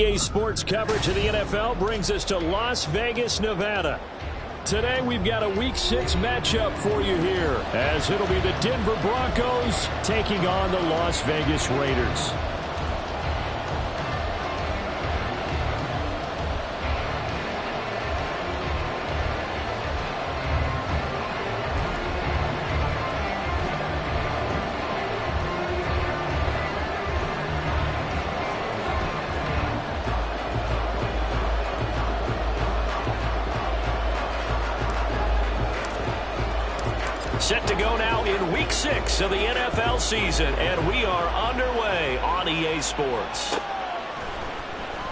EA Sports coverage of the NFL brings us to Las Vegas, Nevada. Today we've got a Week 6 matchup for you here, as it'll be the Denver Broncos taking on the Las Vegas Raiders. Set to go now in Week 6 of the NFL season, and we are underway on EA Sports.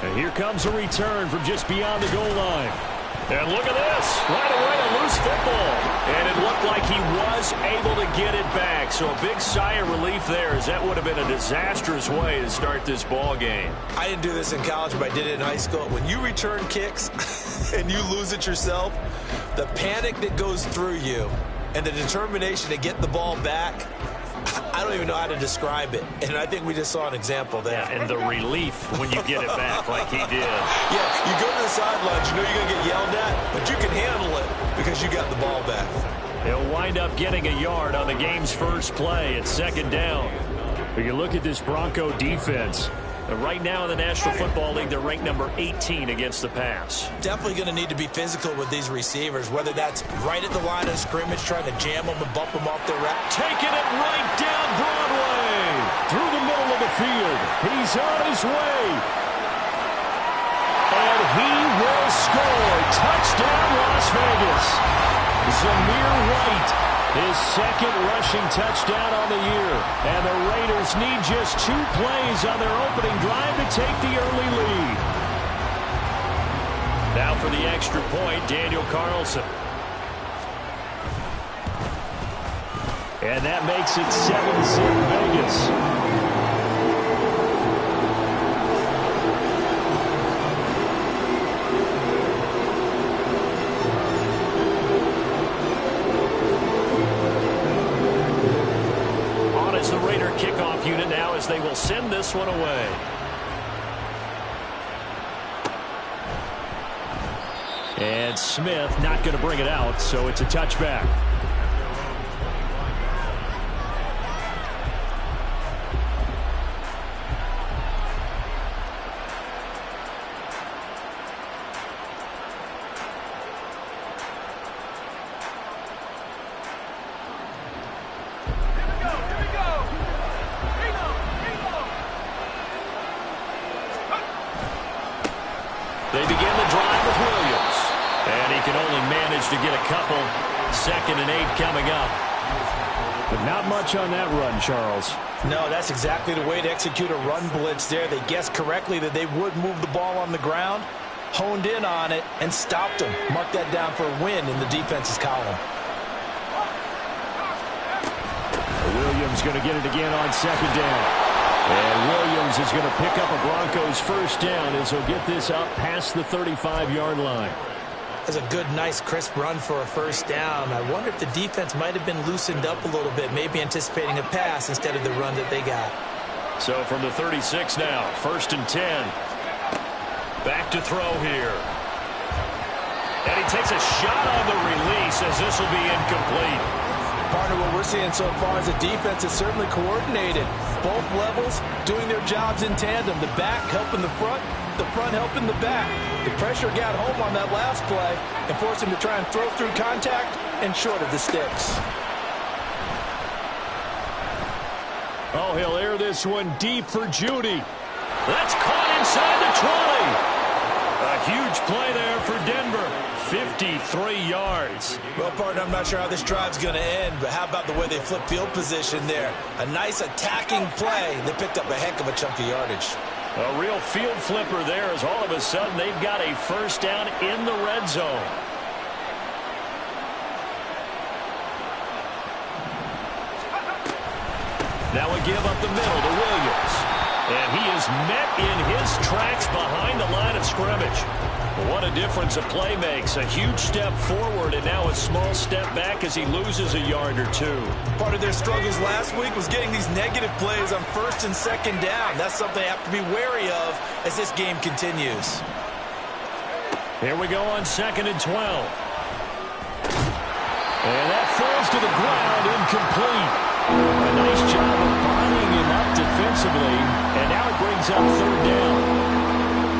And here comes a return from just beyond the goal line. And look at this. Right away, a loose football. And it looked like he was able to get it back. So a big sigh of relief there, as that would have been a disastrous way to start this ball game. I didn't do this in college, but I did it in high school. When you return kicks and you lose it yourself, the panic that goes through you and the determination to get the ball back, I don't even know how to describe it. And I think we just saw an example there. Yeah, and the relief when you get it back like he did. Yeah, you go to the sidelines, you know you're going to get yelled at, but you can handle it because you got the ball back. He'll wind up getting a yard on the game's first play at second down. But you look at this Bronco defense. Right now in the National Football League, they're ranked number 18 against the pass. Definitely going to need to be physical with these receivers, whether that's right at the line of scrimmage, trying to jam them and bump them off their route. Taking it right down Broadway. Through the middle of the field. He's on his way. And he will score. Touchdown, Las Vegas. Zamir White, his second rushing touchdown on the year. And the Raiders need just 2 plays on their opening drive to take the early lead. Now for the extra point, Daniel Carlson. And that makes it 7-0 Vegas. The Raider kickoff unit now as they will send this one away. And Smith not going to bring it out, so it's a touchback. They begin the drive with Williams. And he can only manage to get a couple. 2nd and 8 coming up. But not much on that run, Charles. No, that's exactly the way to execute a run blitz there. They guessed correctly that they would move the ball on the ground, honed in on it, and stopped them. Mark that down for a win in the defense's column. Williams going to get it again on 2nd down. And Williams is going to pick up a Broncos first down as he'll get this up past the 35-yard line. That's a good, nice, crisp run for a first down. I wonder if the defense might have been loosened up a little bit, maybe anticipating a pass instead of the run that they got. So from the 36 now, 1st and 10. Back to throw here. And he takes a shot on the release as this will be incomplete. Partner, what we're seeing so far is a defense is certainly coordinated. Both levels doing their jobs in tandem. The back helping the front helping the back. The pressure got home on that last play and forced him to try and throw through contact and short of the sticks. Oh, he'll air this one deep for Judy. That's caught inside the 20. A huge play there for Denver. 53 yards. Well, partner, I'm not sure how this drive's going to end, but how about the way they flip field position there? A nice attacking play. They picked up a heck of a chunk of yardage. A real field flipper there as all of a sudden they've got a first down in the red zone. Now a give up the middle to Williams. And he is met in his tracks behind the line of scrimmage. What a difference a play makes. A huge step forward and now a small step back as he loses a yard or two. Part of their struggles last week was getting these negative plays on first and second down. That's something they have to be wary of as this game continues. Here we go on 2nd and 12. And that falls to the ground, incomplete. A nice job of bodying him up defensively, and now it brings up 3rd down.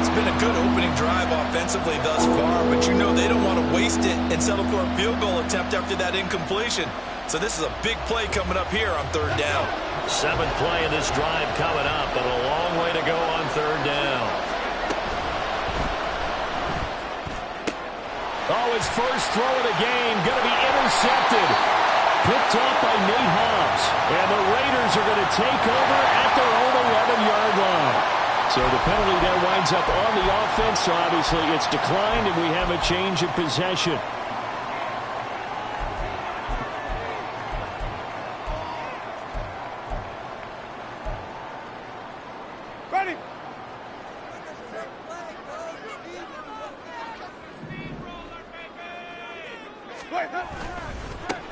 It's been a good opening drive offensively thus far, but you know they don't want to waste it and settle for a field goal attempt after that incompletion. So this is a big play coming up here on 3rd down. 7th play of this drive coming up, but a long way to go on 3rd down. Oh, his first throw of the game going to be intercepted. Picked off by Nate Hobbs. And the Raiders are going to take over at their own 11-yard line. So the penalty there winds up on the offense. So obviously it's declined, and we have a change of possession. Ready.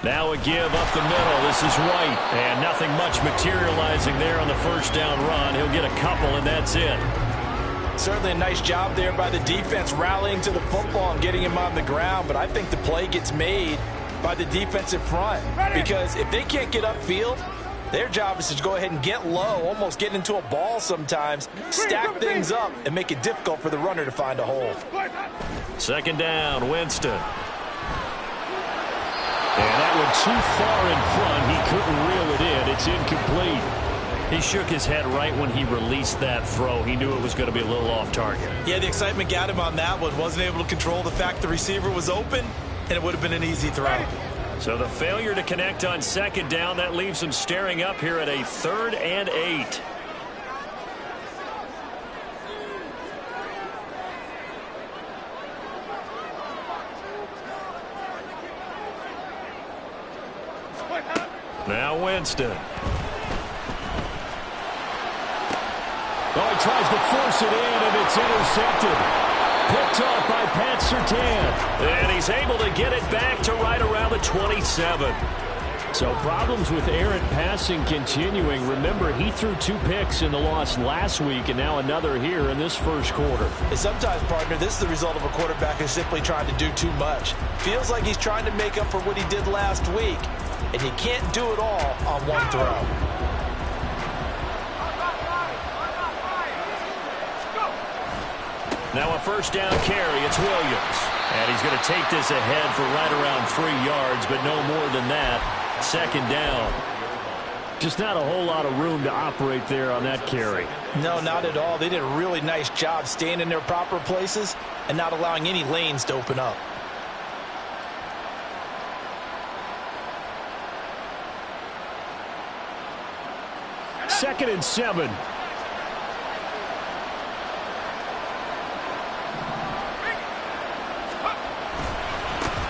Now a give up the middle. This is White. And nothing much materializing there on the first down run. He'll get a couple, and that's it. Certainly a nice job there by the defense rallying to the football and getting him on the ground. But I think the play gets made by the defensive front. Because if they can't get upfield, their job is to go ahead and get low, almost get into a ball sometimes, stack things up, and make it difficult for the runner to find a hole. 2nd down, Winston. And that one too far in front. He couldn't reel it in. It's incomplete. He shook his head right when he released that throw. He knew it was going to be a little off target. Yeah, the excitement got him on that one. Wasn't able to control the fact the receiver was open, and it would have been an easy throw. So the failure to connect on 2nd down, that leaves him staring up here at a 3rd and 8. Now Winston. Oh, he tries to force it in, and it's intercepted. Picked off by Pat Surtain. And he's able to get it back to right around the 27. So problems with errant passing continuing. Remember, he threw 2 picks in the loss last week, and now another here in this first quarter. And sometimes, partner, this is the result of a quarterback who's simply trying to do too much. Feels like he's trying to make up for what he did last week, and he can't do it all on one throw. Now a first down carry. It's Williams. And he's going to take this ahead for right around 3 yards, but no more than that. 2nd down. Just not a whole lot of room to operate there on that carry. No, not at all. They did a really nice job staying in their proper places and not allowing any lanes to open up. Second and 7.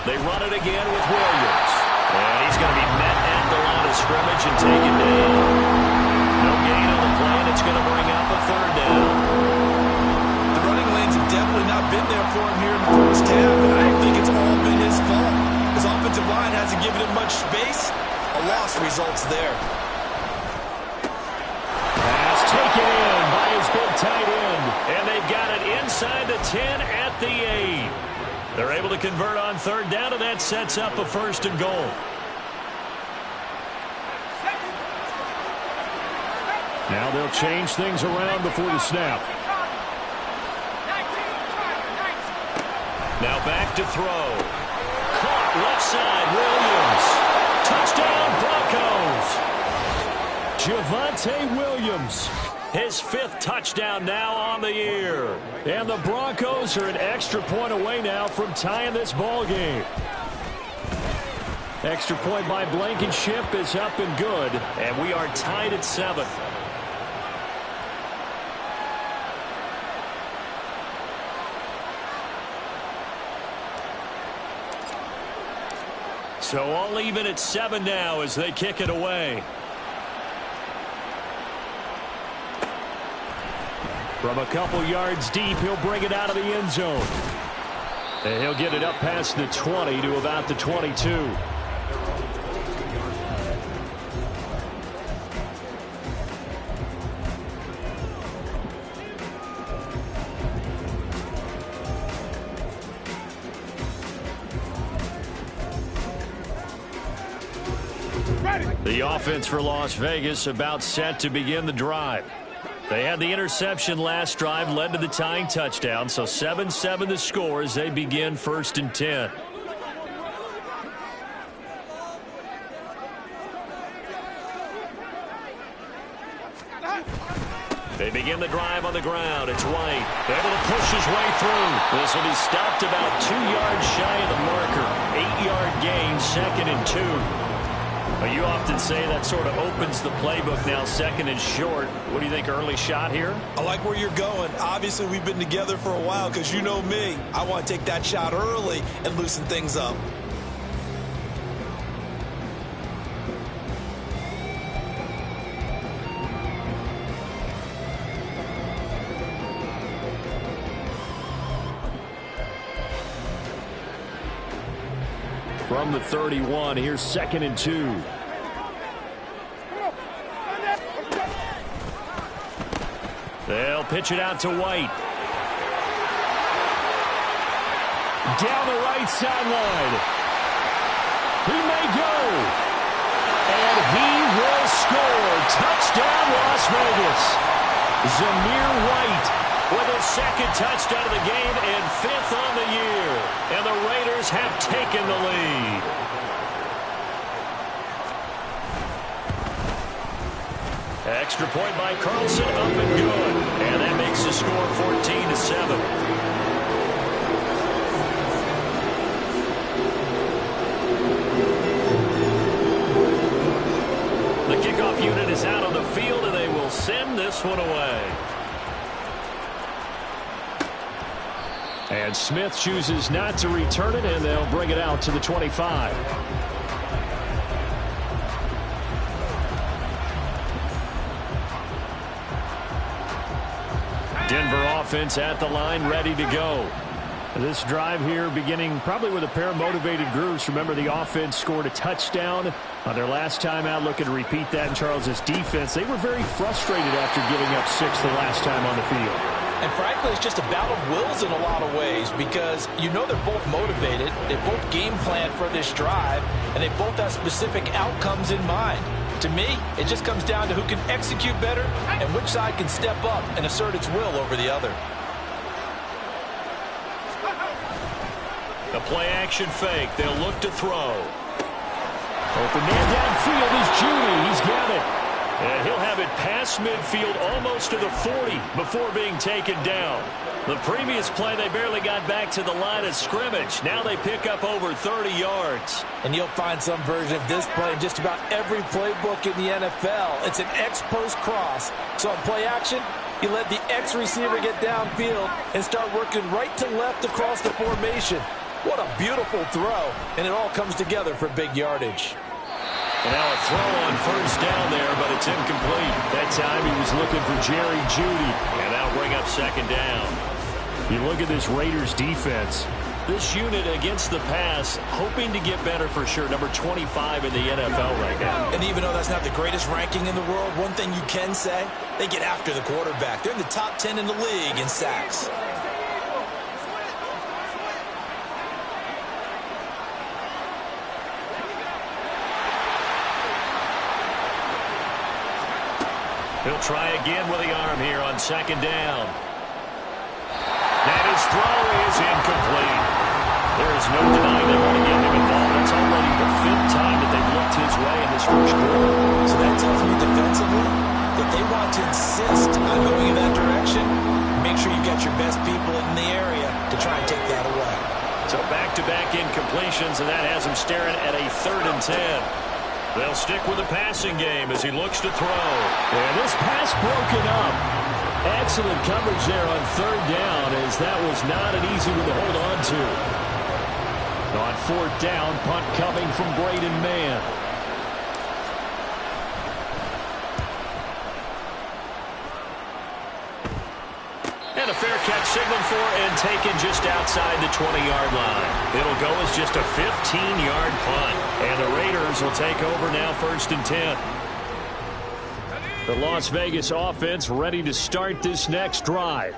They run it again with Williams. And he's going to be met at the line of scrimmage and taken down. No gain on the play, and it's going to bring up a 3rd down. The running lanes have definitely not been there for him here in the first half, and I don't think it's all been his fault. His offensive line hasn't given him much space. A loss results there. Pass taken in by his big tight end. And they've got it inside the 10 at the 8. They're able to convert on 3rd down, and that sets up a 1st and goal. Now they'll change things around before the snap. Now back to throw. Caught left side, Williams. Touchdown, Broncos. Javonte Williams. His 5th touchdown now on the year. And the Broncos are an extra point away now from tying this ball game. Extra point by Blankenship is up and good. And we are tied at 7. So all even at 7 now as they kick it away. From a couple yards deep, he'll bring it out of the end zone. And he'll get it up past the 20 to about the 22. The offense for Las Vegas about set to begin the drive. They had the interception last drive, led to the tying touchdown, so 7-7 the score as they begin 1st and 10. They begin the drive on the ground. It's White, able to push his way through. This will be stopped about 2 yards shy of the marker. 8-yard gain, 2nd and 2. You often say that sort of opens the playbook now, 2nd and short. What do you think, early shot here? I like where you're going. Obviously, we've been together for a while because you know me. I want to take that shot early and loosen things up. From the 31, here's 2nd and 2. They'll pitch it out to White. Down the right sideline. He may go. And he will score. Touchdown, Las Vegas. Zamir White with his 2nd touchdown of the game and 5th on the year. And the Raiders have taken the lead. Extra point by Carlson, up and good. And that makes the score 14-7. The kickoff unit is out on the field, and they will send this one away. And Smith chooses not to return it, and they'll bring it out to the 25. Denver offense at the line, ready to go. This drive here beginning probably with a pair of motivated groups. Remember, the offense scored a touchdown on their last time out, looking to repeat that in Charles' defense. They were very frustrated after giving up 6 the last time on the field. And frankly, it's just a battle of wills in a lot of ways because you know they're both motivated, they both game plan for this drive, and they both have specific outcomes in mind. To me, it just comes down to who can execute better and which side can step up and assert its will over the other. The play-action fake. They'll look to throw. Open man downfield is Judy. He's got it. And he'll have it past midfield almost to the 40 before being taken down. The previous play, they barely got back to the line of scrimmage. Now they pick up over 30 yards. And you'll find some version of this play in just about every playbook in the NFL. It's an X-post cross. So on play action, you let the X receiver get downfield and start working right to left across the formation. What a beautiful throw, and it all comes together for big yardage. And now a throw on first down there, but it's incomplete. That time he was looking for Jerry Jeudy, and that'll bring up 2nd down. You look at this Raiders defense. This unit against the pass, hoping to get better for sure. Number 25 in the NFL right now. And even though that's not the greatest ranking in the world, one thing you can say, they get after the quarterback. They're in the top 10 in the league in sacks. He'll try again with the arm here on 2nd down. And his throw is incomplete. There is no denying they want to get him involved. It's already the 5th time that they've looked his way in this first quarter. So that tells me defensively that they want to insist on going in that direction. Make sure you got your best people in the area to try and take that away. So back-to-back incompletions, and that has him staring at a 3rd and 10. They'll stick with the passing game as he looks to throw. And this pass broken up. Excellent coverage there on 3rd down, as that was not an easy one to hold on to. On 4th down, punt coming from Braden Mann. And a fair catch signaled for and taken just outside the 20-yard line. It'll go as just a 15-yard punt. And the Raiders will take over now, 1st and 10. The Las Vegas offense ready to start this next drive.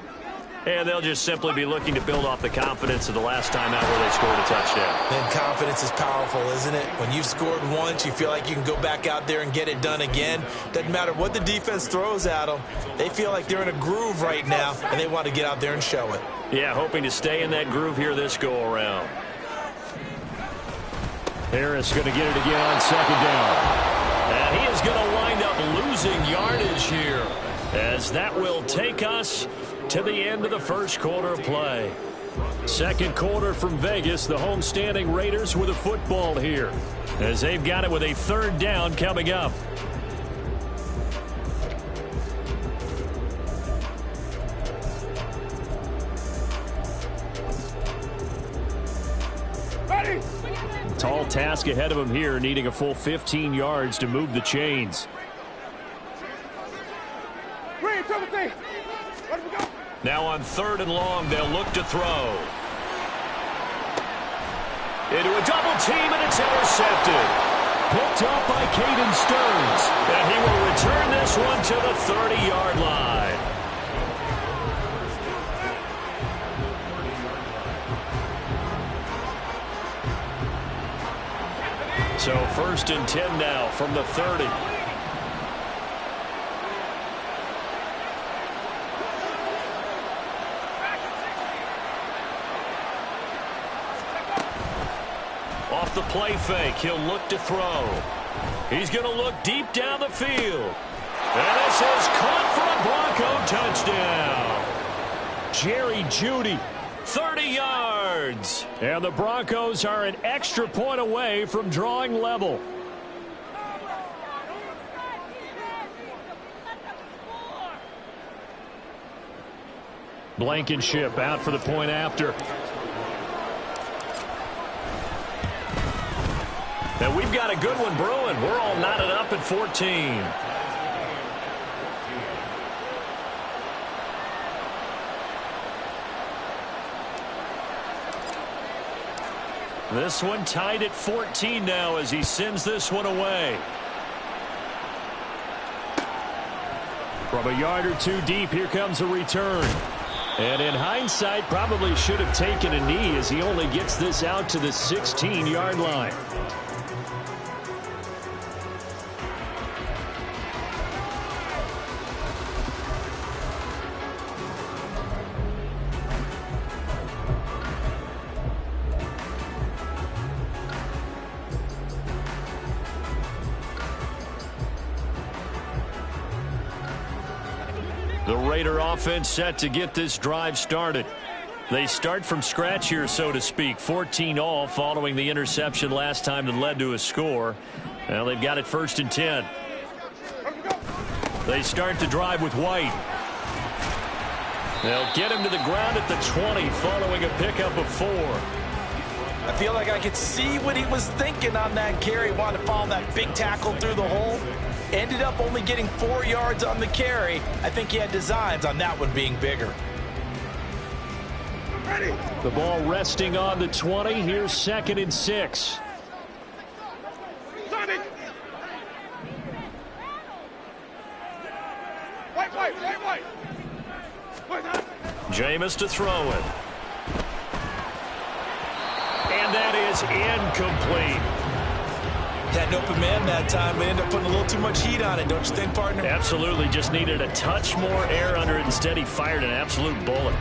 And they'll just simply be looking to build off the confidence of the last time out where they scored a touchdown. And confidence is powerful, isn't it? When you've scored once, you feel like you can go back out there and get it done again. Doesn't matter what the defense throws at them. They feel like they're in a groove right now, and they want to get out there and show it. Yeah, hoping to stay in that groove here this go-around. Harris going to get it again on 2nd down. And he is going to wind up losing yardage here, as that will take us to the end of the first quarter of play. Second quarter from Vegas, the homestanding Raiders with a football here, as they've got it with a 3rd down coming up. Ready. Tall task ahead of him here, needing a full 15 yards to move the chains. Green, Timothy. Ready to go. Now on 3rd and long, they'll look to throw. Into a double team, and it's intercepted. Picked up by Caden Stearns. And he will return this one to the 30-yard line. So 1st and 10 now from the 30. Off the play fake, he'll look to throw. He's going to look deep down the field. And this is caught for a Bronco touchdown. Jerry Jeudy, 30 yards. And the Broncos are an extra point away from drawing level. Blankenship out for the point after. And we've got a good one brewing. We're all knotted up at 14. This one tied at 14 now as he sends this one away. From a yard or two deep, here comes a return. And in hindsight, probably should have taken a knee as he only gets this out to the 16-yard line. The Raider offense set to get this drive started. They start from scratch here, so to speak. 14 all following the interception last time that led to a score. Well, they've got it 1st and 10. They start to drive with White. They'll get him to the ground at the 20 following a pickup of 4. I feel like I could see what he was thinking on that carry. Wanted to follow that big tackle through the hole. Ended up only getting 4 yards on the carry. I think he had designs on that one being bigger. Ready. The ball resting on the 20. Here's 2nd and 6. Sonic. White. Jameis to throw it. And that is incomplete. Had an open man that time, but ended up putting a little too much heat on it, don't you think, partner? Absolutely, just needed a touch more air under it. Instead, he fired an absolute bullet.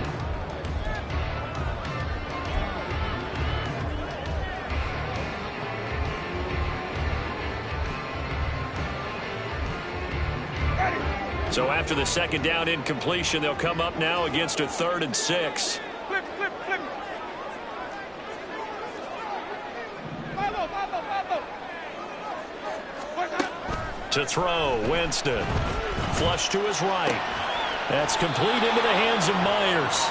So after the 2nd down incompletion, they'll come up now against a 3rd and 6. Flip. To throw, Winston. Flush to his right. That's complete into the hands of Myers.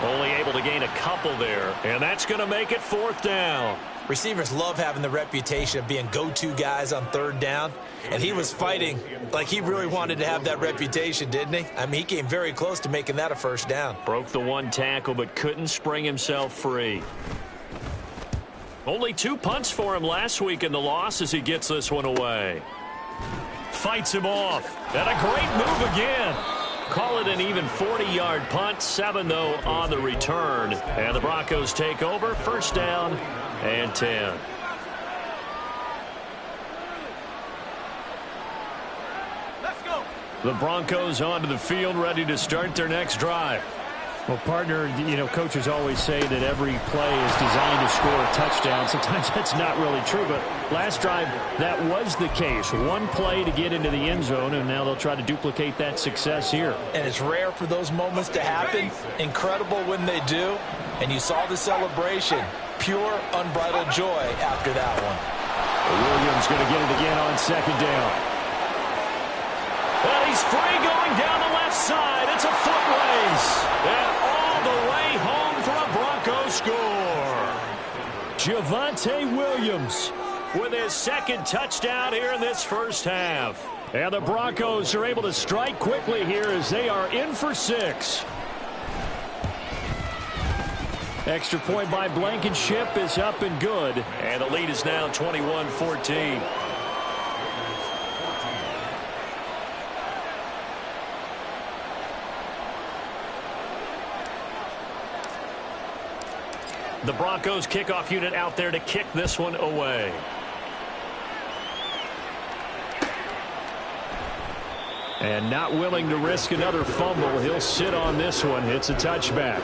Only able to gain a couple there, and that's going to make it 4th down. Receivers love having the reputation of being go-to guys on 3rd down, and he was fighting like he really wanted to have that reputation, didn't he? I mean, he came very close to making that a 1st down. Broke the 1 tackle, but couldn't spring himself free. Only 2 punts for him last week in the loss as he gets this one away. Fights him off, and a great move again. Call it an even 40-yard punt, 7 though on the return. And the Broncos take over, 1st down and 10. Let's go. The Broncos onto the field, ready to start their next drive. Well, partner, you know, coaches always say that every play is designed to score a touchdown. Sometimes that's not really true, but last drive, that was the case. 1 play to get into the end zone, and now they'll try to duplicate that success here. And it's rare for those moments to happen. Incredible when they do. And you saw the celebration. Pure, unbridled joy after that one. Williams going to get it again on 2nd down. Well, he's free going down the left side. It's a foot race. And all the way home for a Broncos score. Javonte Williams with his 2nd touchdown here in this 1st half. And the Broncos are able to strike quickly here as they are in for 6. Extra point by Blankenship is up and good. And the lead is now 21-14. The Broncos kickoff unit out there to kick this one away. And not willing to risk another fumble, he'll sit on this one. It's a touchback.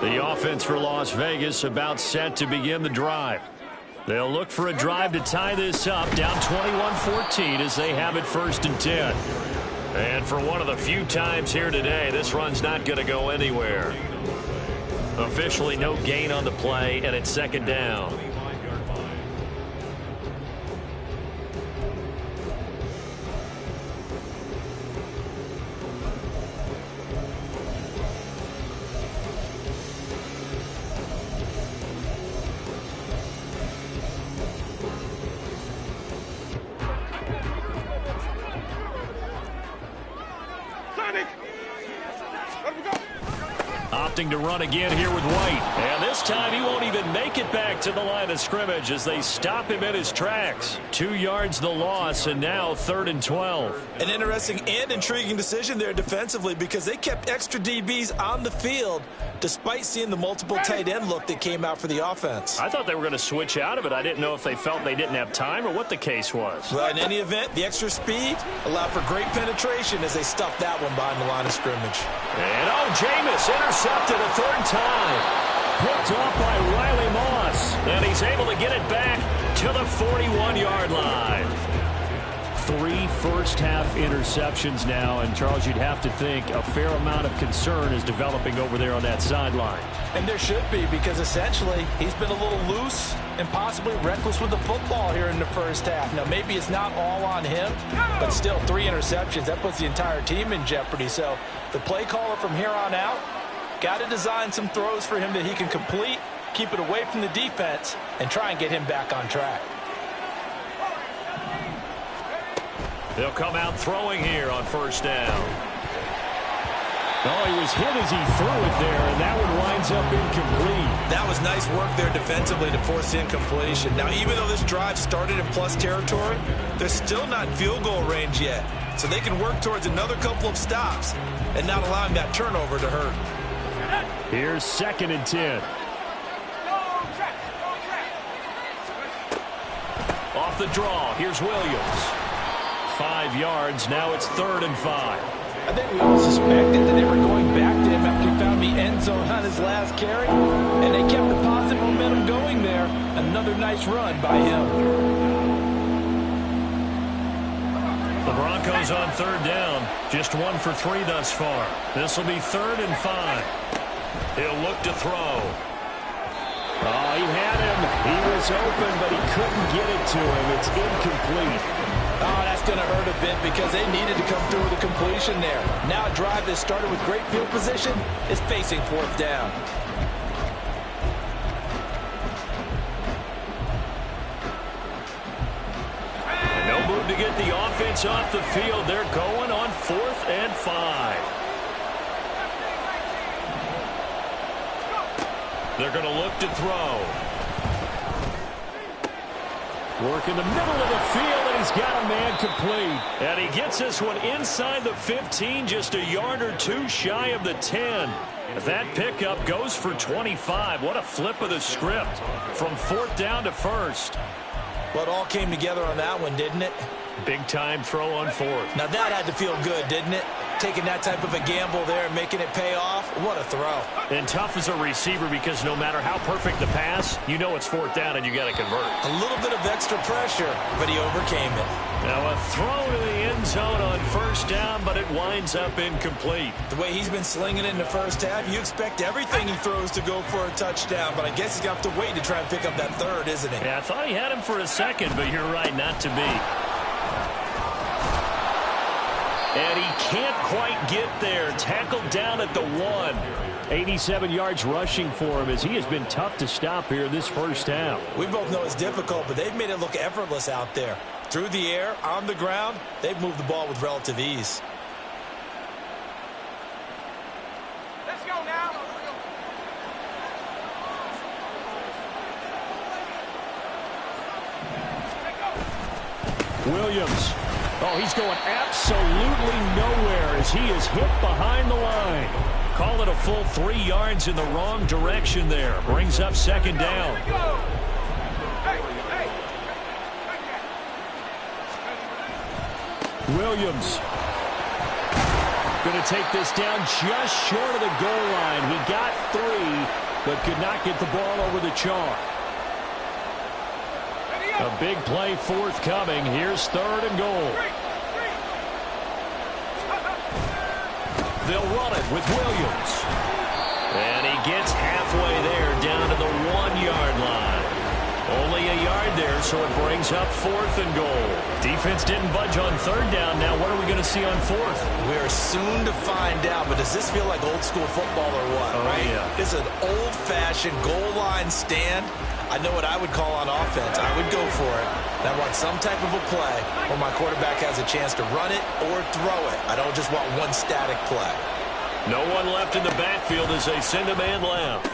The offense for Las Vegas about set to begin the drive. They'll look for a drive to tie this up, down 21-14 as they have it 1st and 10. And for one of the few times here today, this run's not going to go anywhere. Officially no gain on the play, and it's 2nd down. Opting to run again here with White. And this time he won't even make it back to the line of scrimmage as they stop him in his tracks. 2 yards the loss, and now 3rd and 12. An interesting and intriguing decision there defensively because they kept extra DBs on the field despite seeing the multiple tight end look that came out for the offense. I thought they were going to switch out of it. I didn't know if they felt they didn't have time or what the case was. Well, in any event, the extra speed allowed for great penetration as they stuffed that one behind the line of scrimmage. And Jameis intercepted a 3rd time. Picked off by Riley Moss. And he's able to get it back to the 41-yard line. 3 first-half interceptions now, and Charles, you'd have to think a fair amount of concern is developing over there on that sideline. And there should be, because essentially he's been a little loose and possibly reckless with the football here in the 1st half. Now, maybe it's not all on him, but still 3 interceptions. That puts the entire team in jeopardy. So the play caller from here on out got to design some throws for him that he can complete, keep it away from the defense, and try and get him back on track. They'll come out throwing here on 1st down. Oh, he was hit as he threw it there, and that one winds up incomplete. That was nice work there defensively to force the incompletion. Now, even though this drive started in plus territory, they're still not in field goal range yet. So they can work towards another couple of stops and not allowing that turnover to hurt. Here's 2nd and 10. Off the draw, here's Williams. 5 yards, now it's 3rd and 5. I think we all suspected that they were going back to him after he found the end zone on his last carry, and they kept the positive momentum going there. Another nice run by him. The Broncos on 3rd down, just 1 for 3 thus far. This will be 3rd and 5. He'll look to throw. Oh, he had him. He was open, but he couldn't get it to him. It's incomplete. Oh, that's going to hurt a bit because they needed to come through with a completion there. Now a drive that started with great field position is facing fourth down. And no move to get the offense off the field. They're going on 4th and 5. They're going to look to throw. Work in the middle of the field, and he's got a man complete. And he gets this one inside the 15, just a yard or two shy of the 10. That pickup goes for 25. What a flip of the script from 4th down to 1st. Well, it all came together on that one, didn't it? Big-time throw on 4th. Now that had to feel good, didn't it? Taking that type of a gamble there and making it pay off. What a throw. And tough as a receiver because no matter how perfect the pass, you know it's 4th down and you got to convert. A little bit of extra pressure, but he overcame it. Now a throw to the end zone on 1st down, but it winds up incomplete. The way he's been slinging it in the first half, you expect everything he throws to go for a touchdown, but I guess he's going to have to wait to try and pick up that third, isn't he? Yeah, I thought he had him for a second, but you're right, not to be. And he can't quite get there. Tackled down at the 1. 87 yards rushing for him as he has been tough to stop here this first half. We both know it's difficult, but they've made it look effortless out there. Through the air, on the ground, they've moved the ball with relative ease. Let's go now. Williams. Oh, he's going absolutely nowhere as he is hit behind the line. Call it a full 3 yards in the wrong direction there. Brings up 2nd down. Williams. Going to take this down just short of the goal line. He got 3, but could not get the ball over the chalk. A big play forthcoming. Here's 3rd and goal. They'll run it with Williams. And he gets halfway there down to the 1-yard line. Only a yard there, so it brings up 4th and goal. Defense didn't budge on 3rd down. Now what are we going to see on 4th? We're soon to find out, but does this feel like old school football or what, right? Yeah. It's an old-fashioned goal line stand. I know what I would call on offense. I would go for it. And I want some type of a play where my quarterback has a chance to run it or throw it. I don't just want one static play. No one left in the backfield as they send a man left.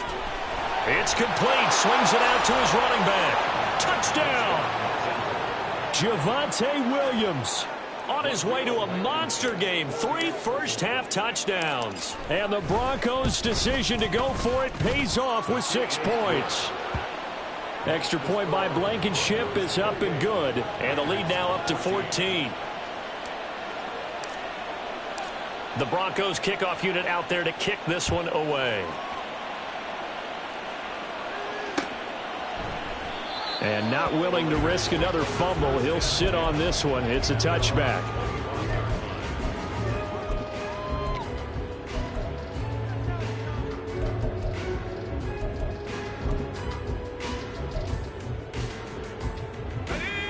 It's complete. Swings it out to his running back. Touchdown! Javonte Williams. On his way to a monster game. 3 first-half touchdowns. And the Broncos' decision to go for it pays off with 6 points. Extra point by Blankenship is up and good. And the lead now up to 14. The Broncos kickoff unit out there to kick this one away. And not willing to risk another fumble. He'll sit on this one. It's a touchback.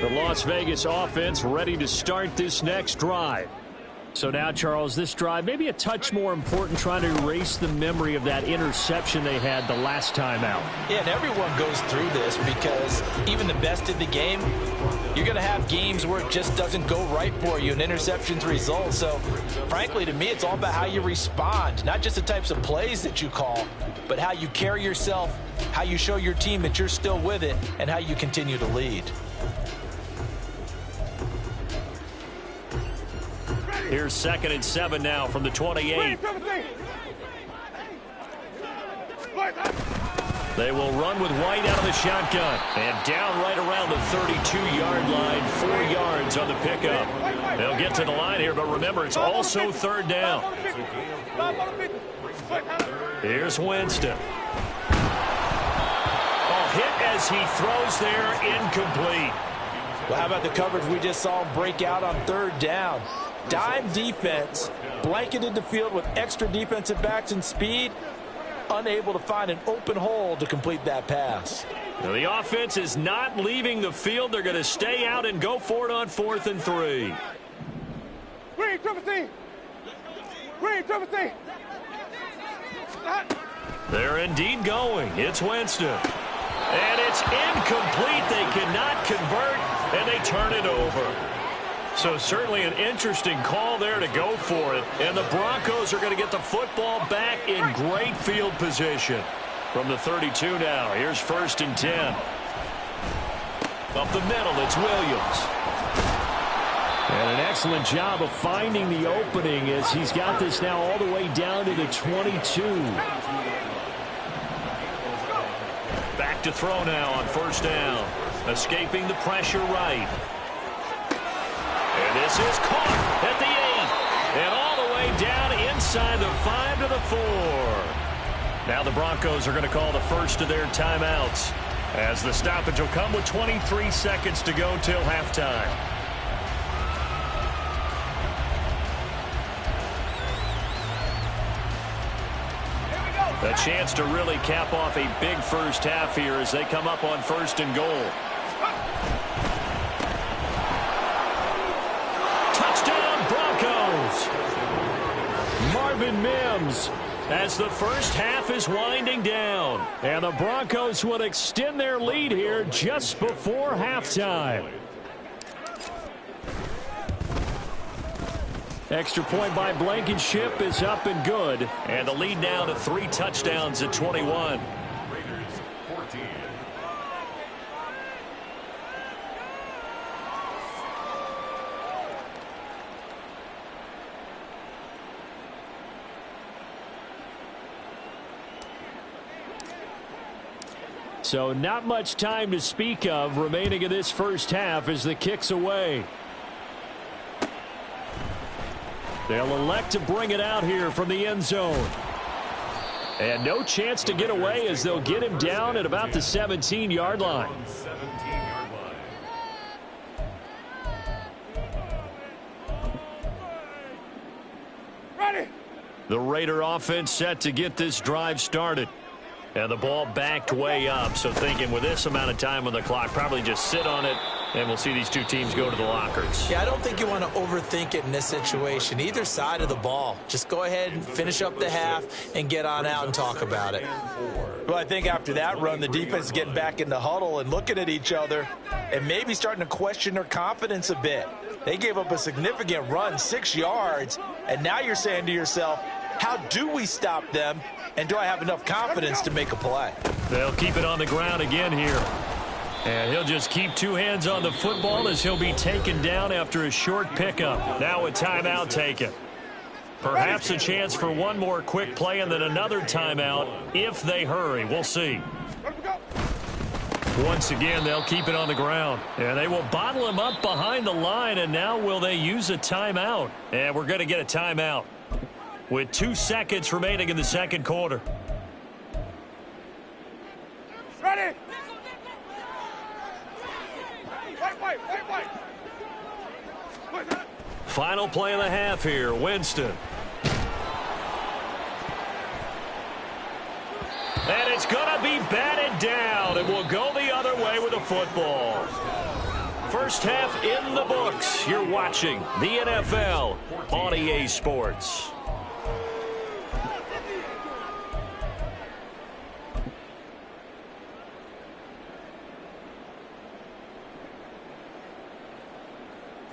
The Las Vegas offense ready to start this next drive. So now, Charles, this drive maybe a touch more important, trying to erase the memory of that interception they had the last time out. Yeah, and everyone goes through this because even the best in the game, you're going to have games where it just doesn't go right for you, and interceptions result. So, frankly, to me, it's all about how you respond, not just the types of plays that you call, but how you carry yourself, how you show your team that you're still with it, and how you continue to lead. Here's 2nd and 7 now from the 28. They will run with White out of the shotgun. And down right around the 32-yard line, 4 yards on the pickup. They'll get to the line here, but remember, it's also 3rd down. Here's Winston. Hit as he throws there, incomplete. Well, how about the coverage we just saw him break out on 3rd down? Dime defense, blanketed the field with extra defensive backs and speed. unable to find an open hole to complete that pass. Now the offense is not leaving the field. They're going to stay out and go for it on 4th and 3. Green, triple C. Green, triple C. They're indeed going. It's Winston. And it's incomplete. They cannot convert, and they turn it over. So certainly an interesting call there to go for it. And the Broncos are going to get the football back in great field position. From the 32 now, here's 1st and 10. Up the middle, it's Williams. And an excellent job of finding the opening as he's got this now all the way down to the 22. Back to throw now on 1st down. Escaping the pressure right. And this is caught at the 8. And all the way down inside the 5 to the 4. Now the Broncos are going to call the first of their timeouts, as the stoppage will come with 23 seconds to go till halftime. A chance to really cap off a big first half here as they come up on 1st and goal. Touchdown Broncos! Marvin Mims as the first half is winding down. And the Broncos will extend their lead here just before halftime. Extra point by Blankenship is up and good. And the lead now to 3 touchdowns at 21. So not much time to speak of remaining in this first half as the kick's away. They'll elect to bring it out here from the end zone. And no chance to get away as they'll get him down at about the 17-yard line. Ready. The Raider offense set to get this drive started. And the ball backed way up. So thinking with this amount of time on the clock, probably just sit on it, and we'll see these two teams go to the lockers. Yeah, I don't think you want to overthink it in this situation. Either side of the ball. Just go ahead and finish up the half and get on out and talk about it. Well, I think after that run, the defense is getting back in the huddle and looking at each other and maybe starting to question their confidence a bit. They gave up a significant run, 6 yards, and now you're saying to yourself, how do we stop them, and do I have enough confidence to make a play? They'll keep it on the ground again here. And he'll just keep 2 hands on the football as he'll be taken down after a short pickup. Now a timeout taken. Perhaps a chance for one more quick play and then another timeout if they hurry. We'll see. Once again, they'll keep it on the ground. And they will bottle him up behind the line, and now will they use a timeout? And we're going to get a timeout with 2 seconds remaining in the second quarter. Ready. Wait. Final play of the half here, Winston. And it's going to be batted down, and we'll go the other way with the football. First half in the books. You're watching the NFL on EA Sports.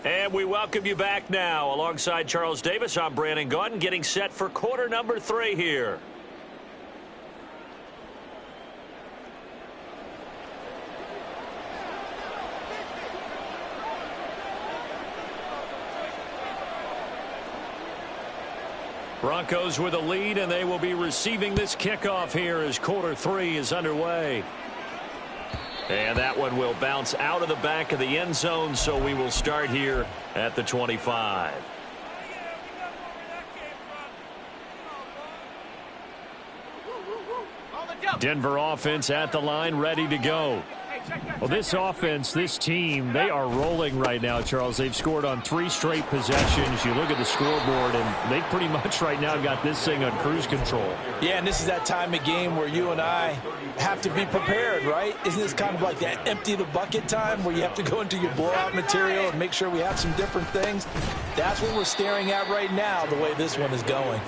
And we welcome you back now. Alongside Charles Davis, I'm Brandon Gaudin, getting set for quarter number 3 here. Broncos with a lead, and they will be receiving this kickoff here as quarter 3 is underway. And that one will bounce out of the back of the end zone, so we will start here at the 25. Denver offense at the line, ready to go. Well, this offense, this team, they are rolling right now, Charles. They've scored on 3 straight possessions. You look at the scoreboard, and they pretty much right now got this thing on cruise control. Yeah, and this is that time of game where you and I have to be prepared, right? Isn't this kind of like that empty the bucket time where you have to go into your blowout material and make sure we have some different things? That's what we're staring at right now, the way this one is going.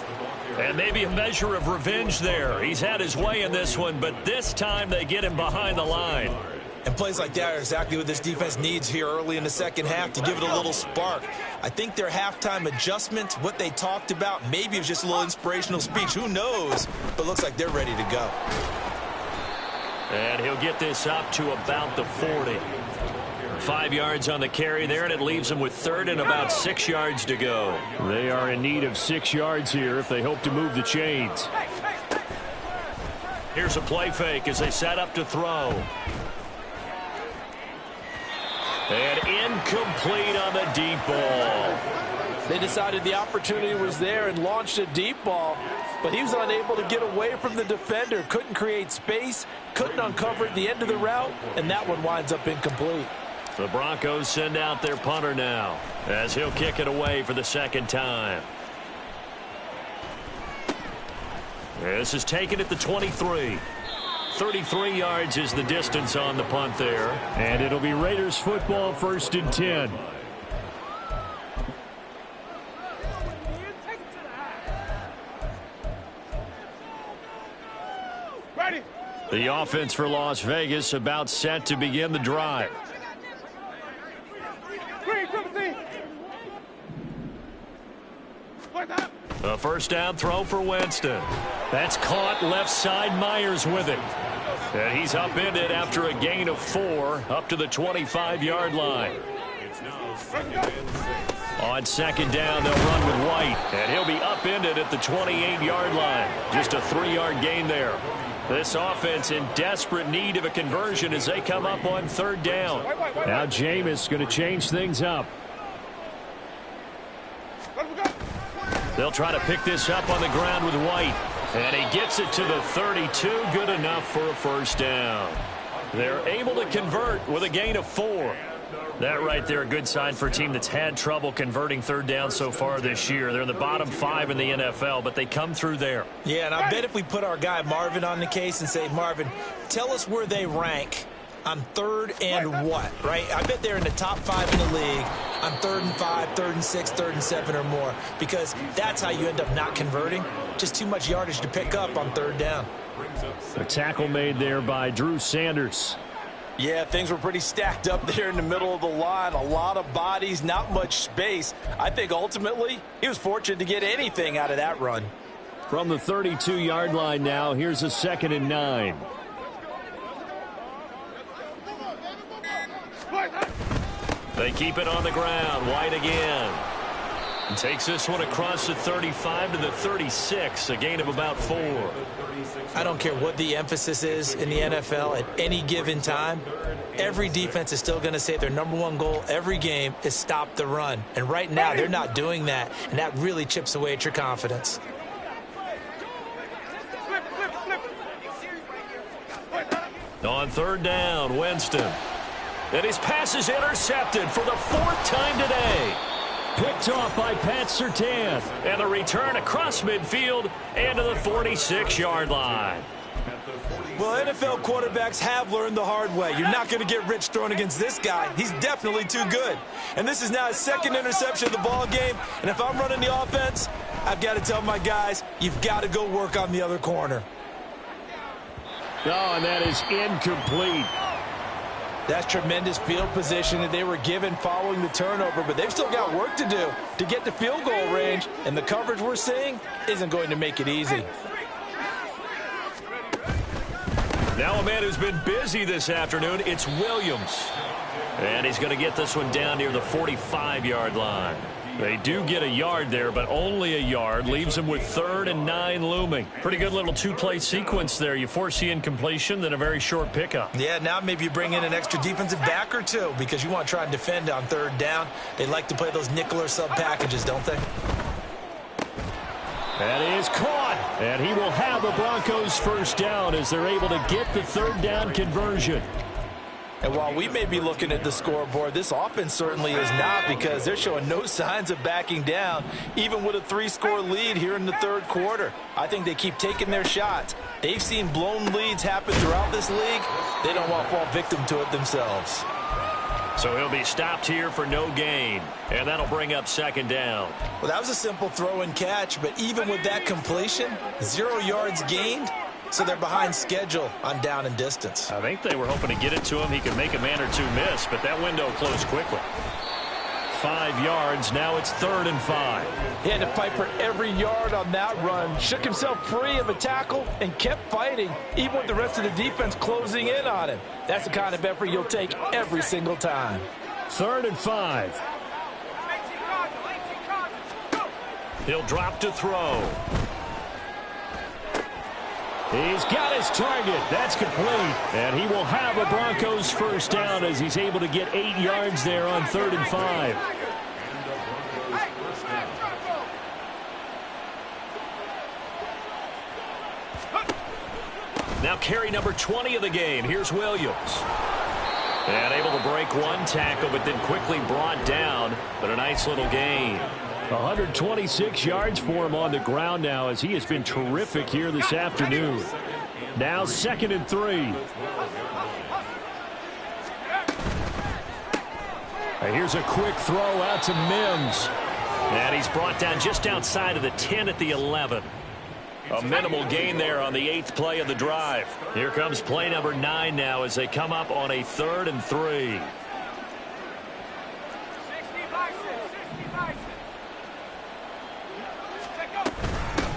And maybe a measure of revenge there. He's had his way in this one, but this time they get him behind the line. And plays like that are exactly what this defense needs here early in the second half to give it a little spark. I think their halftime adjustments, what they talked about, maybe it was just a little inspirational speech. Who knows? But looks like they're ready to go. And he'll get this up to about the 40. 5 yards on the carry there, and it leaves him with 3rd and about 6 yards to go. They are in need of 6 yards here if they hope to move the chains. Here's a play fake as they set up to throw. And incomplete on the deep ball. They decided the opportunity was there and launched a deep ball, but he was unable to get away from the defender, couldn't create space, couldn't uncover at the end of the route, and that one winds up incomplete. The Broncos send out their punter now as he'll kick it away for the 2nd time. This is taken at the 23. 33 yards is the distance on the punt there. And it'll be Raiders football, 1st and 10. Ready. The offense for Las Vegas about set to begin the drive. A 1st down throw for Winston. That's caught left side. Myers with it. And he's upended after a gain of 4 up to the 25-yard line. On 2nd down, they'll run with White. And he'll be upended at the 28-yard line. Just a 3-yard gain there. This offense in desperate need of a conversion as they come up on 3rd down. Now Jameis going to change things up. They'll try to pick this up on the ground with White. And he gets it to the 32. Good enough for a 1st down. They're able to convert with a gain of 4. That right there, a good sign for a team that's had trouble converting 3rd down so far this year. They're in the bottom 5 in the NFL, but they come through there. Yeah, and I bet if we put our guy Marvin on the case and say, Marvin, tell us where they rank on 3rd and what, right? I bet they're in the top 5 in the league on 3rd and 5, 3rd and 6, 3rd and 7 or more, because that's how you end up not converting. Just too much yardage to pick up on 3rd down. A tackle made there by Drew Sanders. Yeah, things were pretty stacked up there in the middle of the line. A lot of bodies, not much space. I think ultimately he was fortunate to get anything out of that run. From the 32-yard line now, here's a 2nd and 9. They keep it on the ground. White again. And takes this one across the 35 to the 36. A gain of about 4. I don't care what the emphasis is in the NFL at any given time. Every defense is still going to say their #1 goal every game is stop the run. And right now they're not doing that. And that really chips away at your confidence. On 3rd down, Winston. And his pass is intercepted for the 4th time today. Picked off by Pat Surtain. And the return across midfield and to the 46-yard line. Well, NFL quarterbacks have learned the hard way. You're not going to get rich throwing against this guy. He's definitely too good. And this is now his 2nd interception of the ball game. And if I'm running the offense, I've got to tell my guys, you've got to go work on the other corner. Oh, and that is incomplete. That's tremendous field position that they were given following the turnover, but they've still got work to do to get to field goal range, and the coverage we're seeing isn't going to make it easy. Now a man who's been busy this afternoon, it's Williams. And he's going to get this one down near the 45-yard line. They do get a yard there, but only a yard. Leaves them with 3rd and 9 looming. Pretty good little 2-play sequence there. You foresee incompletion, then a very short pickup. Yeah, now maybe you bring in an extra defensive back or two because you want to try and defend on 3rd down. They like to play those nickel or sub packages, don't they? That is caught. And he will have the Broncos 1st down as they're able to get the 3rd down conversion. And while we may be looking at the scoreboard, this offense certainly is not, because they're showing no signs of backing down, even with a 3-score lead here in the third quarter. I think they keep taking their shots. They've seen blown leads happen throughout this league. They don't want to fall victim to it themselves. So he'll be stopped here for no gain, and that'll bring up second down. Well, that was a simple throw and catch, but even with that completion, 0 yards gained. So they're behind schedule on down and distance. I think they were hoping to get it to him. He could make a man or two miss, but that window closed quickly. 5 yards. Now it's 3rd and 5. He had to fight for every yard on that run. Shook himself free of a tackle and kept fighting, even with the rest of the defense closing in on him. That's the kind of effort you'll take every single time. 3rd and 5. He'll drop to throw. He's got his target. That's complete. And he will have a Broncos first down as he's able to get 8 yards there on 3rd and 5. Now carry number 20 of the game. Here's Williams. And able to break one tackle, but then quickly brought down. But a nice little gain. 126 yards for him on the ground now, as he has been terrific here this afternoon. Now 2nd and 3. And here's a quick throw out to Mims. And he's brought down just outside of the 10 at the 11. A minimal gain there on the 8th play of the drive. Here comes play number 9 now as they come up on a 3rd and 3.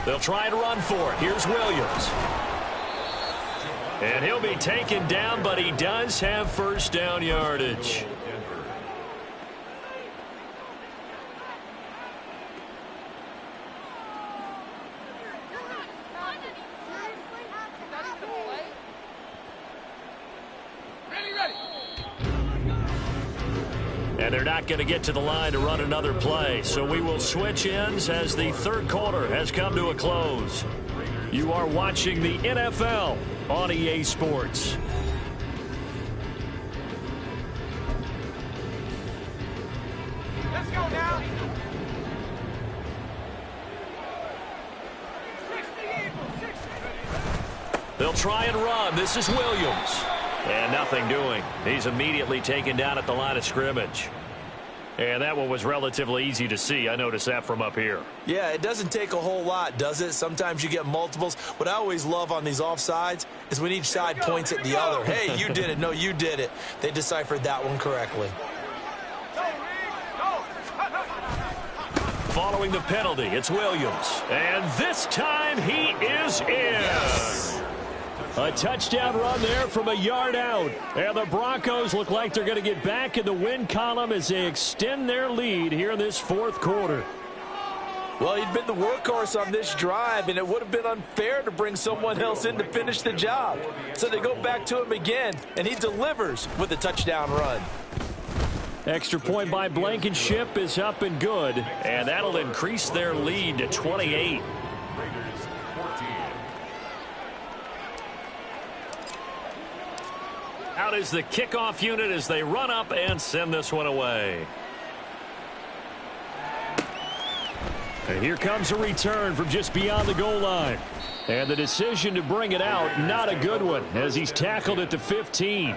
They'll try and run for it. Here's Williams. And he'll be taken down, but he does have first down yardage. And they're not going to get to the line to run another play. So we will switch ends as the third quarter has come to a close. You are watching the NFL on EA Sports. Let's go now. 60. They'll try and run. This is Williams. And nothing doing. He's immediately taken down at the line of scrimmage. And that one was relatively easy to see. I noticed that from up here. Yeah, it doesn't take a whole lot, does it? Sometimes you get multiples. What I always love on these offsides is when each side points at the other. Hey, you did it. No, you did it. They deciphered that one correctly. Following the penalty, it's Williams. And this time he is in. Yes. A touchdown run there from a yard out. And the Broncos look like they're going to get back in the win column as they extend their lead here in this fourth quarter. Well, he'd been the workhorse on this drive, and it would have been unfair to bring someone else in to finish the job. So they go back to him again, and he delivers with a touchdown run. Extra point by Blankenship is up and good. And that'll increase their lead to 28. Out is the kickoff unit as they run up and send this one away. And here comes a return from just beyond the goal line. And the decision to bring it out, not a good one, as he's tackled at the 15.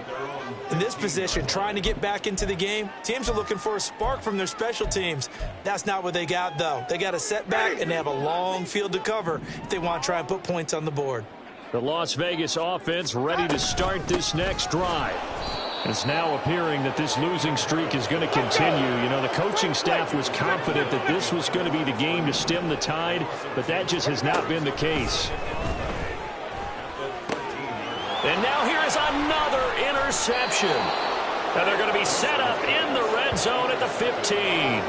In this position, trying to get back into the game, teams are looking for a spark from their special teams. That's not what they got, though. They got a setback, and they have a long field to cover if they want to try and put points on the board. The Las Vegas offense ready to start this next drive. It's now appearing that this losing streak is going to continue. You know, the coaching staff was confident that this was going to be the game to stem the tide, but that just has not been the case. And now here is another interception. And they're going to be set up in the red zone at the 15.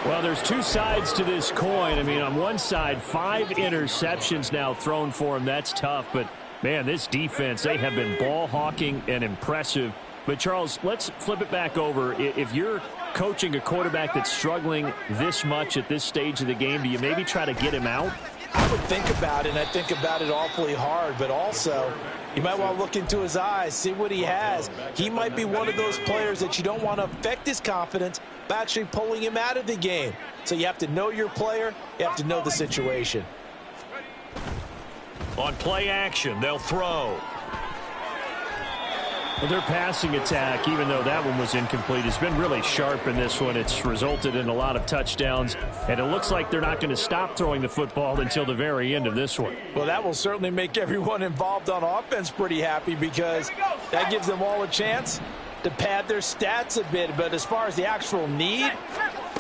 Well, there's two sides to this coin. I mean, on one side, 5 interceptions now thrown for him. That's tough. But, man, this defense, they have been ball hawking and impressive. But, Charles, let's flip it back over. If you're coaching a quarterback that's struggling this much at this stage of the game, do you maybe try to get him out? I would think about it, and I think about it awfully hard, but also you might want to look into his eyes, see what he has. He might be one of those players that you don't want to affect his confidence by actually pulling him out of the game. So you have to know your player. You have to know the situation. On play action, they'll throw. Well, their passing attack, even though that one was incomplete, has been really sharp in this one. It's resulted in a lot of touchdowns, and it looks like they're not going to stop throwing the football until the very end of this one. Well, that will certainly make everyone involved on offense pretty happy, because that gives them all a chance to pad their stats a bit. But as far as the actual need,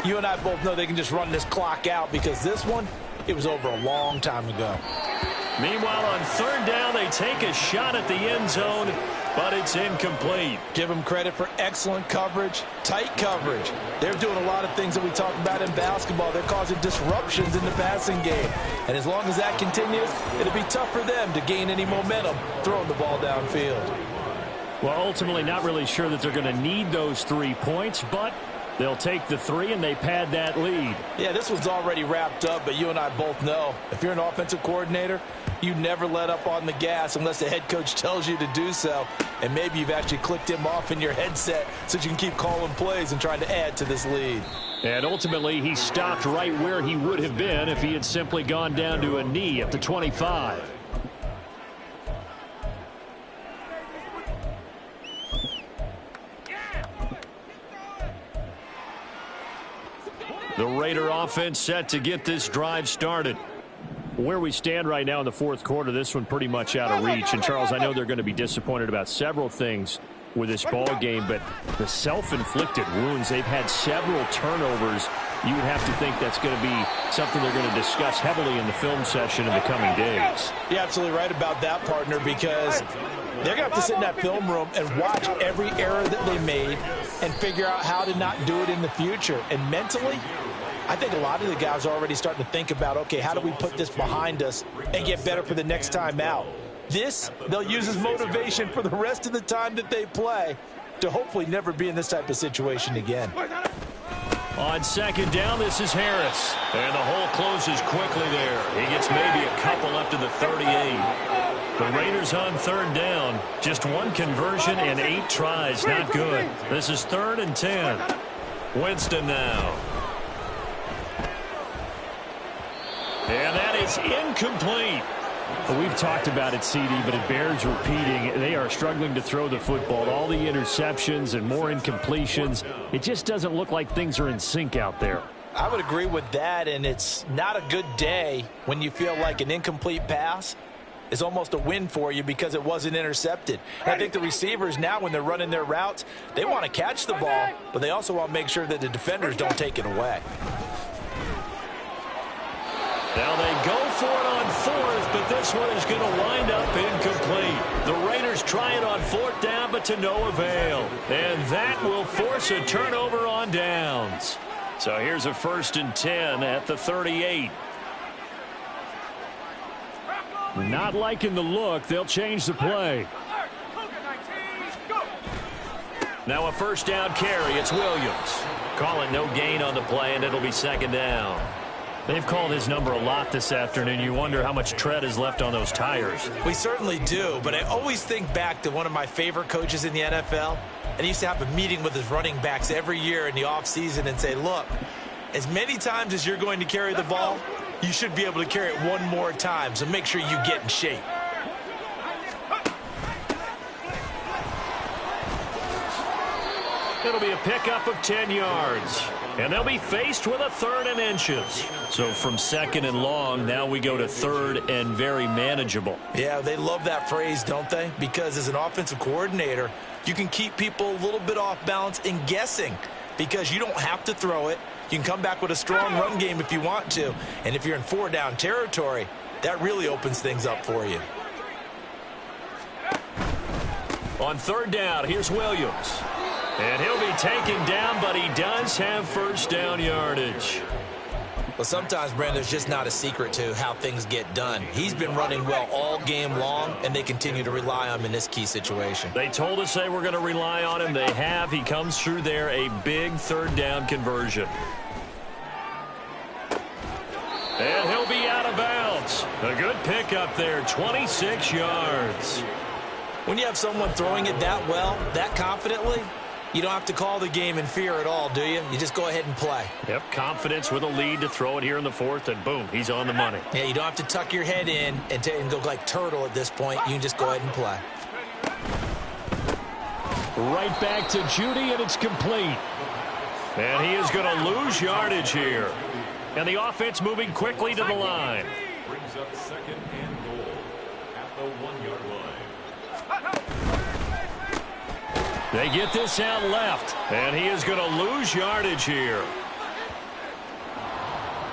you and I both know they can just run this clock out, because this one, it was over a long time ago. Meanwhile, on third down, they take a shot at the end zone, but it's incomplete. Give them credit for excellent coverage, tight coverage. They're doing a lot of things that we talk about in basketball. They're causing disruptions in the passing game. And as long as that continues, it'll be tough for them to gain any momentum throwing the ball downfield. Well, ultimately, not really sure that they're going to need those 3 points, but they'll take the 3 and they pad that lead. Yeah, this one's already wrapped up, but you and I both know if you're an offensive coordinator, you never let up on the gas unless the head coach tells you to do so. And maybe you've actually clicked him off in your headset so you can keep calling plays and trying to add to this lead. And ultimately, he stopped right where he would have been if he had simply gone down to a knee at the 25. The Raider offense set to get this drive started. Where we stand right now in the fourth quarter, this one pretty much out of reach. And, Charles, I know they're going to be disappointed about several things with this ball game, but the self-inflicted wounds, they've had several turnovers. You would have to think that's going to be something they're going to discuss heavily in the film session in the coming days. You're absolutely right about that, partner, because they're going to have to sit in that film room and watch every error that they made and figure out how to not do it in the future. And mentally, I think a lot of the guys are already starting to think about, okay, how do we put this behind us and get better for the next time out? This, they'll use as motivation for the rest of the time that they play to hopefully never be in this type of situation again. On second down, this is Harris. And the hole closes quickly there. He gets maybe a couple up to the 38. The Raiders on third down. Just one conversion and 8 tries. Not good. This is 3rd and 10. Winston now. And that is incomplete. Well, we've talked about it, CD, but it bears repeating. They are struggling to throw the football. All the interceptions and more incompletions. It just doesn't look like things are in sync out there. I would agree with that, and it's not a good day when you feel like an incomplete pass is almost a win for you because it wasn't intercepted. And I think the receivers now, when they're running their routes, they want to catch the ball, but they also want to make sure that the defenders don't take it away. Now they go for it on 4th, but this one is going to wind up incomplete. The Raiders try it on 4th down, but to no avail. And that will force a turnover on downs. So here's a 1st and 10 at the 38. Not liking the look. They'll change the play. Now a 1st down carry. It's Williams. Calling no gain on the play, and it'll be 2nd down. They've called his number a lot this afternoon. You wonder how much tread is left on those tires. We certainly do, but I always think back to one of my favorite coaches in the NFL, and he used to have a meeting with his running backs every year in the offseason and say, look, as many times as you're going to carry the ball, you should be able to carry it one more time, so make sure you get in shape. It'll be a pickup of 10 yards. And they'll be faced with a 3rd and inches. So from 2nd and long, now we go to 3rd and very manageable. Yeah, they love that phrase, don't they? Because as an offensive coordinator, you can keep people a little bit off balance and guessing because you don't have to throw it. You can come back with a strong run game if you want to. And if you're in 4-down territory, that really opens things up for you. On 3rd down, here's Williams. And he'll be taken down, but he does have 1st down yardage. Well, sometimes, Brandon, there's just not a secret to how things get done. He's been running well all game long, and they continue to rely on him in this key situation. They told us they were going to rely on him. They have. He comes through there, a big 3rd down conversion. And he'll be out of bounds. A good pickup there, 26 yards. When you have someone throwing it that well, that confidently, you don't have to call the game in fear at all, do you? You just go ahead and play. Yep, confidence with a lead to throw it here in the fourth, and boom, he's on the money. Yeah, you don't have to tuck your head in and go like turtle at this point. You can just go ahead and play. Right back to Judy, and it's complete. And he is going to lose yardage here. And the offense moving quickly to the line. Brings up second and goal at the 1-yard line. They get this out left, and he is going to lose yardage here.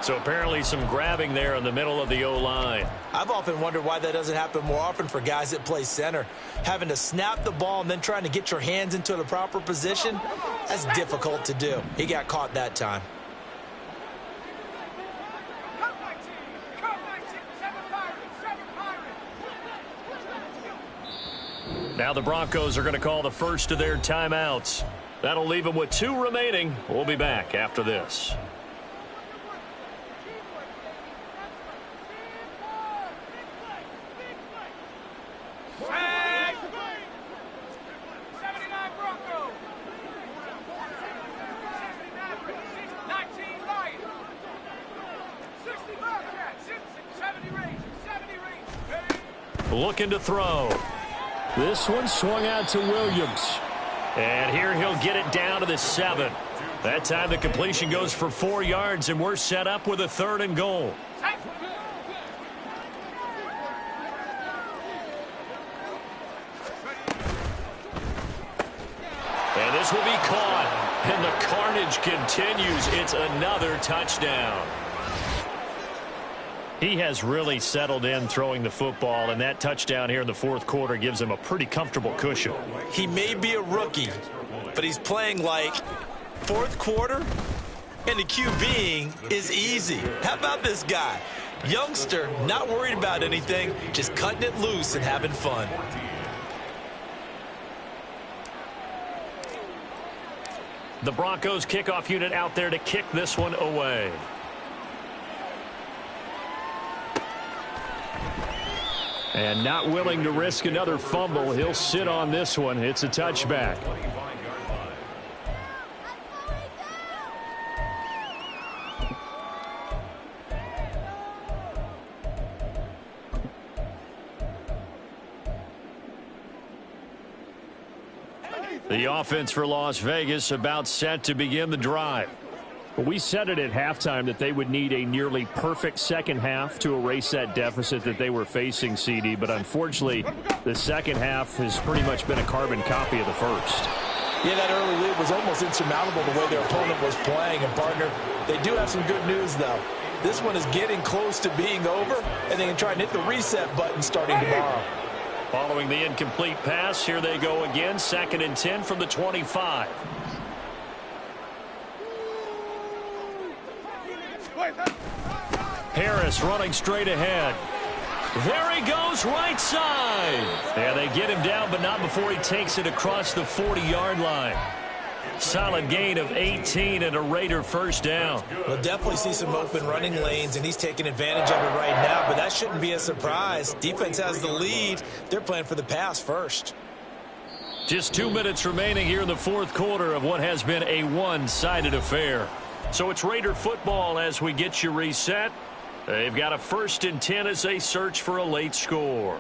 So apparently some grabbing there in the middle of the O-line. I've often wondered why that doesn't happen more often for guys that play center. Having to snap the ball and then trying to get your hands into the proper position, that's difficult to do. He got caught that time. Now the Broncos are going to call the first of their timeouts. That'll leave them with 2 remaining. We'll be back after this. Looking to throw. This one swung out to Williams. And here he'll get it down to the 7. That time the completion goes for 4 yards, and we're set up with a 3rd and goal. And this will be caught. And the carnage continues. It's another touchdown. He has really settled in throwing the football, and that touchdown here in the fourth quarter gives him a pretty comfortable cushion. He may be a rookie, but he's playing like fourth quarter, and the QBing is easy. How about this guy? Youngster, not worried about anything, just cutting it loose and having fun. The Broncos kickoff unit out there to kick this one away. And not willing to risk another fumble. He'll sit on this one. It's a touchback. The offense for Las Vegas about set to begin the drive. We said it at halftime that they would need a nearly perfect second half to erase that deficit that they were facing, CD. But unfortunately, the second half has pretty much been a carbon copy of the first. Yeah, that early lead was almost insurmountable the way their opponent was playing. And, partner, they do have some good news, though. This one is getting close to being over, and they can try and hit the reset button starting tomorrow. Following the incomplete pass, here they go again. 2nd and 10 from the 25. Harris running straight ahead. There he goes, right side. And they get him down, but not before he takes it across the 40-yard line. Solid gain of 18 and a Raider first down. We'll definitely see some open running lanes, and he's taking advantage of it right now, but that shouldn't be a surprise. Defense has the lead. They're playing for the pass first. Just 2 minutes remaining here in the fourth quarter of what has been a one-sided affair. So it's Raider football as we get you reset. They've got a 1st and 10 as they search for a late score.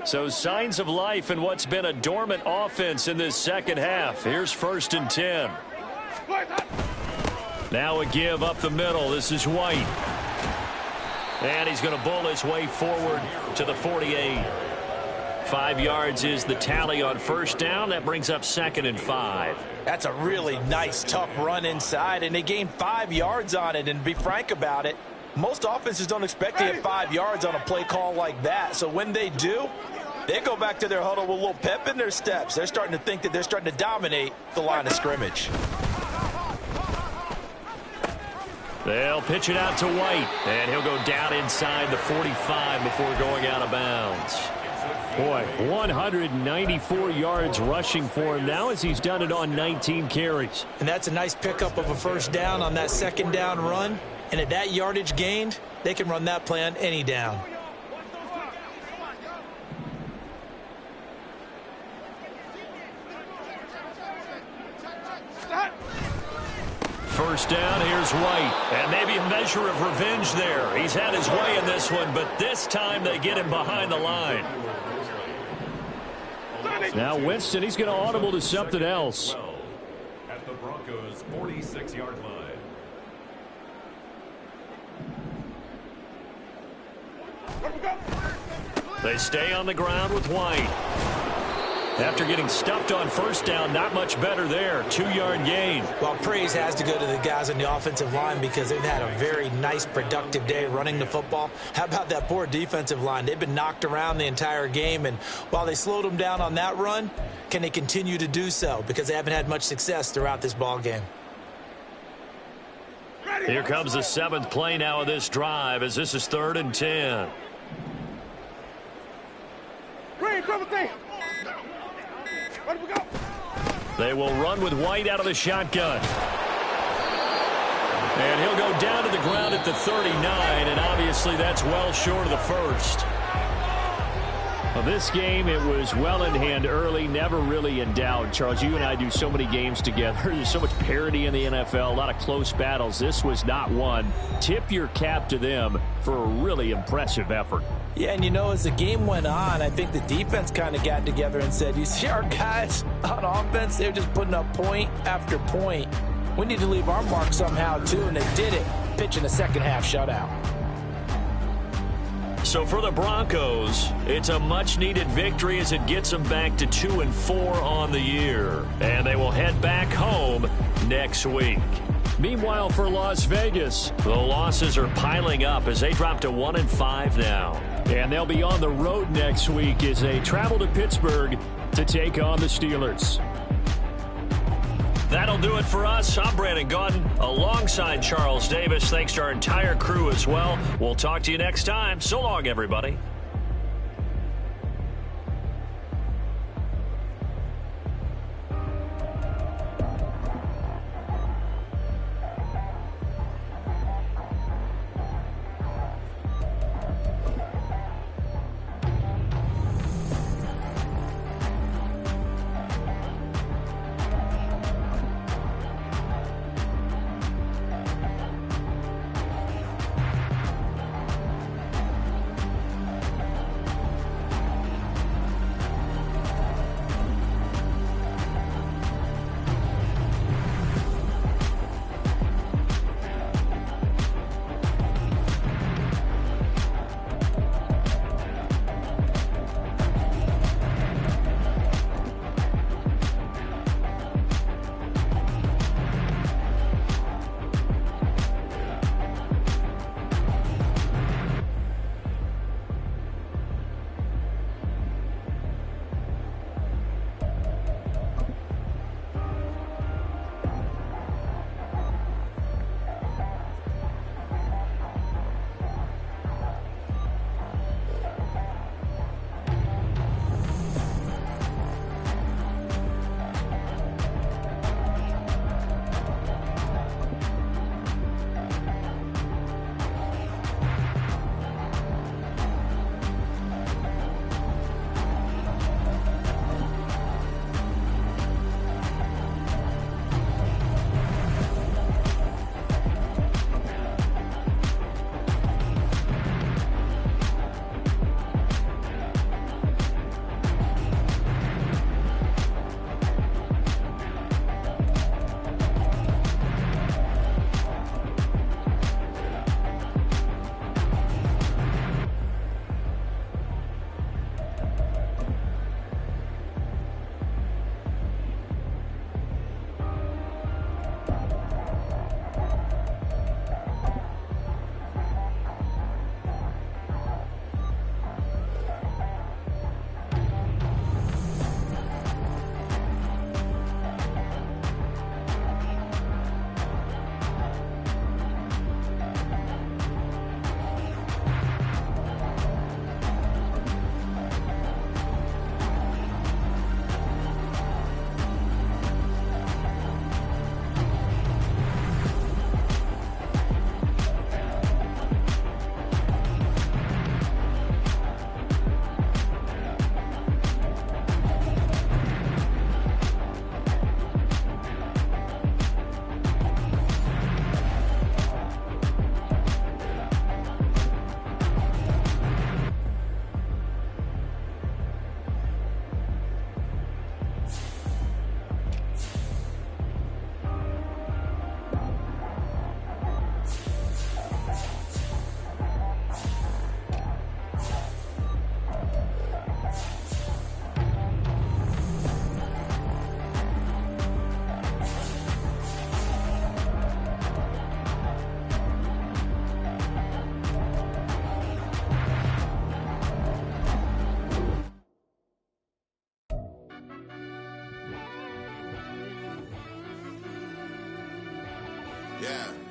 So signs of life in what's been a dormant offense in this second half. Here's 1st and 10. Now a give up the middle. This is White. And he's going to bull his way forward to the 48. 5 yards is the tally on first down. That brings up 2nd and 5. That's a really nice, tough run inside, and they gained 5 yards on it. And to be frank about it, most offenses don't expect to get 5 yards on a play call like that. So when they do, they go back to their huddle with a little pep in their steps. They're starting to think that they're starting to dominate the line of scrimmage. They'll pitch it out to White, and he'll go down inside the 45 before going out of bounds. Boy, 194 yards rushing for him now as he's done it on 19 carries. And that's a nice pickup of a first down on that second down run. And at that yardage gained, they can run that play on any down. First down, here's White. And maybe a measure of revenge there. He's had his way in this one, but this time they get him behind the line. Now Winston, he's going to audible to something else. At the Broncos' 46-yard line. They stay on the ground with White. After getting stuffed on first down, not much better there. 2-yard gain. Well, praise has to go to the guys on the offensive line because they've had a very nice, productive day running the football. How about that poor defensive line? They've been knocked around the entire game, and while they slowed them down on that run, can they continue to do so? Because they haven't had much success throughout this ball game. Here comes the 7th play now of this drive as this is 3rd and 10. They will run with White out of the shotgun. And he'll go down to the ground at the 39, and obviously that's well short of the first. Well, this game, it was well in hand early, never really in doubt. Charles, you and I do so many games together. There's so much parity in the NFL, a lot of close battles. This was not one. Tip your cap to them for a really impressive effort. Yeah, and you know, as the game went on, I think the defense kind of got together and said, you see our guys on offense, they're just putting up point after point. We need to leave our mark somehow, too, and they did it, pitching a second-half shutout. So for the Broncos, it's a much-needed victory as it gets them back to 2-4 on the year. And they will head back home next week. Meanwhile, for Las Vegas, the losses are piling up as they drop to 1-5 now. And they'll be on the road next week as they travel to Pittsburgh to take on the Steelers. That'll do it for us. I'm Brandon Gaudin alongside Charles Davis. Thanks to our entire crew as well. We'll talk to you next time. So long, everybody. Yeah.